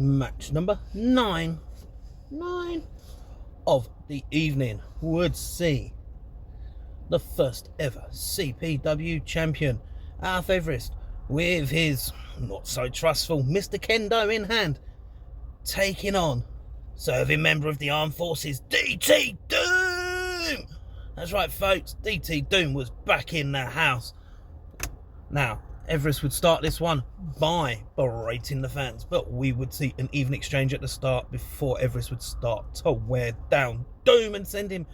match number 9 of the evening would see the first ever CPW champion, Alf Everest, with his not so trustful Mr. Kendo in hand, taking on serving member of the armed forces, DT Doom. That's right, folks, DT Doom was back in the house. Now, Everest would start this one by berating the fans, but we would see an even exchange at the start before Everest would start to wear down Doom and send him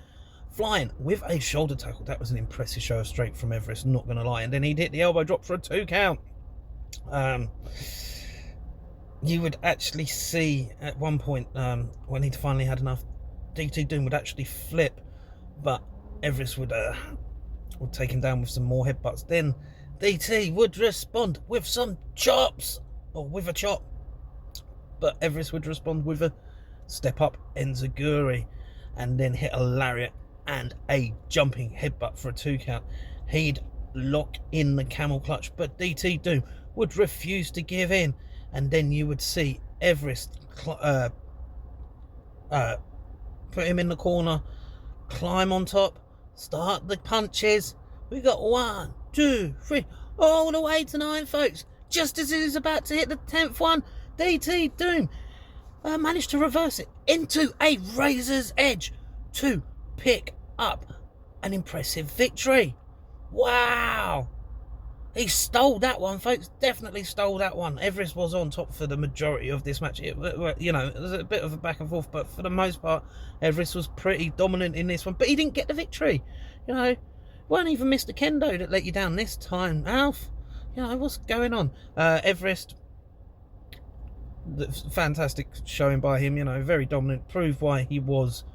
flying with a shoulder tackle. That was an impressive show of strength from Everest, not going to lie. And then he'd hit the elbow drop for a 2 count. You would actually see at one point, when he'd finally had enough, DT Doom would actually flip, but Everest would take him down with some more headbutts. Then DT would respond with some chops, or with a chop, but Everest would respond with a step up enziguri, and then hit a lariat and a jumping headbutt for a 2 count. He'd lock in the camel clutch, but DT Doom would refuse to give in, and then you would see Everest put him in the corner, climb on top, start the punches. We got 1, 2, 3, all the way to 9, folks. Just as he was about to hit the 10th one, DT Doom managed to reverse it into a razor's edge to pick up an impressive victory. Wow! He stole that one, folks. Definitely stole that one. Everest was on top for the majority of this match. It was a bit of a back and forth, but for the most part, Everest was pretty dominant in this one. But he didn't get the victory. It weren't even Mr. Kendo that let you down this time, Alf. What's going on? Everest, fantastic showing by him. Very dominant. Proved why he was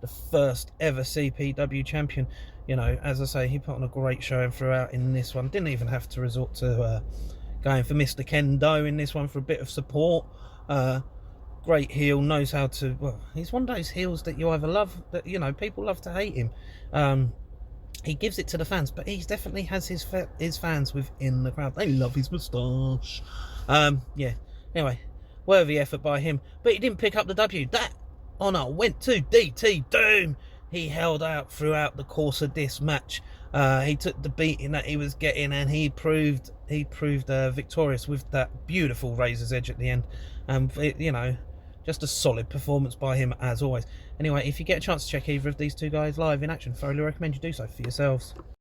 the first ever CPW champion. As I say, he put on a great showing throughout in this one. Didn't even have to resort to going for Mr. Kendo in this one for a bit of support. Great heel, knows how to. Well, he's one of those heels that you either love, that people love to hate him. He gives it to the fans, but he definitely has his fans within the crowd. They love his moustache. Yeah. Anyway, worthy effort by him, but he didn't pick up the W. That honour went to DT Doom. He held out throughout the course of this match. He took the beating that he was getting, and he proved victorious with that beautiful razor's edge at the end. Just a solid performance by him as always. Anyway, if you get a chance to check either of these two guys live in action, thoroughly recommend you do so for yourselves.